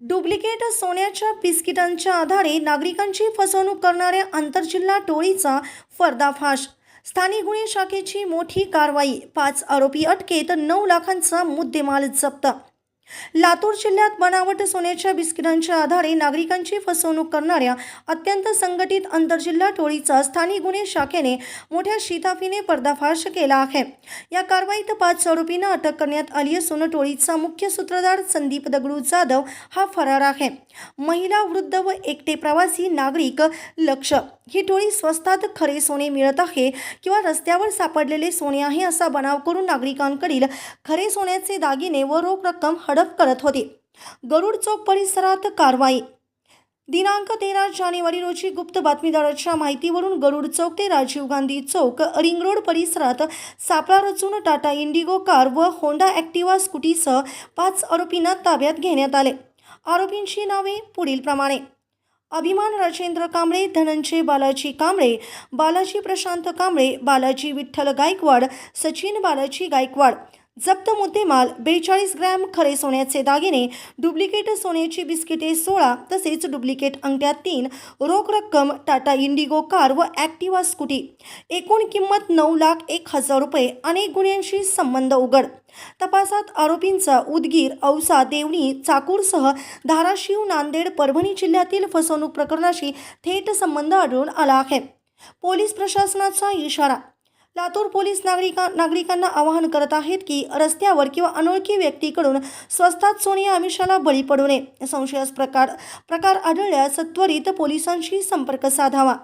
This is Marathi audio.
डुप्लिकेट सोन्याच्या बिस्किटांच्या आधारे नागरिकांची फसवणूक करणाऱ्या आंतरजिल्हा टोळीचा पर्दाफाश। स्थानिक गुन्हे शाखेची मोठी कारवाई। 5 आरोपी अटकेत, 9 लाखांचा मुद्देमाल जप्त। लातूर जिल्ह्यात बनावट सोन्याच्या बिस्किटांच्या आधारे नागरिकांची फसवणूक करणाऱ्या अत्यंत संघटित आंतरजिल्हा टोळीचा स्थानिक गुन्हे शाखेने मोठ्या शिताफीने पर्दाफाश केला आहे। या कारवाईत 5 आरोपींना अटक करण्यात आली असून टोळीचा मुख्य सूत्रधार संदीप दगडू जाधव हा फरार आहे। महिला, वृद्ध व एकटे प्रवासी नागरिक लक्ष्य। ही टोळी स्वस्तात खरे सोने मिळत आहे किंवा रस्त्यावर सापडलेले सोने आहे असा बनाव करून नागरिकांकडील खरे सोन्याचे दागिने व रोख रक्कम हडप करत होते। गरुड चौक परिसरात कारवाई। दिनांक 13 जानेवारी रोजी गुप्त बातमीदाराच्या माहितीवरून गरुड चौक ते राजीव गांधी चौक रिंग रोड परिसरात सापळा रचून टाटा इंडिगो कार व होंडा ॲक्टिवा स्कूटीसह 5 आरोपींना ताब्यात घेण्यात आले। आरोपींची नावे पुढीलप्रमाणे: अभिमान राजेंद्र कांबळे, धनंजय बालाजी कांबळे, बालाजी प्रशांत कांबळे, बालाजी विठ्ठल गायकवाड, सचिन बालाजी गायकवाड। जप्त मुद्देमाल: 42 ग्रॅम खरे सोन्याचे दागिने, डुप्लिकेट सोन्याची बिस्किटे 16, तसेच डुप्लिकेट अंगठ्या 3, रोख रक्कम, टाटा इंडिगो कार व ॲक्टिवा स्कूटी। एकूण किंमत 9,01,000 रुपये। अनेक गुन्ह्यांशी संबंध उघड। तपासात आरोपींचा उदगीर, औसा, देवणी, चाकूरसह धाराशिव, नांदेड, परभणी जिल्ह्यातील फसवणूक प्रकरणाशी थेट संबंध आढळून आला आहे। पोलीस प्रशासनाचा इशारा। लातूर पोलीस नागरिकांना आवाहन करत आहेत की रस्त्यावर किंवा अनोळखी व्यक्तीकडून स्वस्तात सोने आमिषाला बळी पडू नये। संशयास्पद प्रकार आढळल्यास त्वरित पोलिसांशी संपर्क साधावा।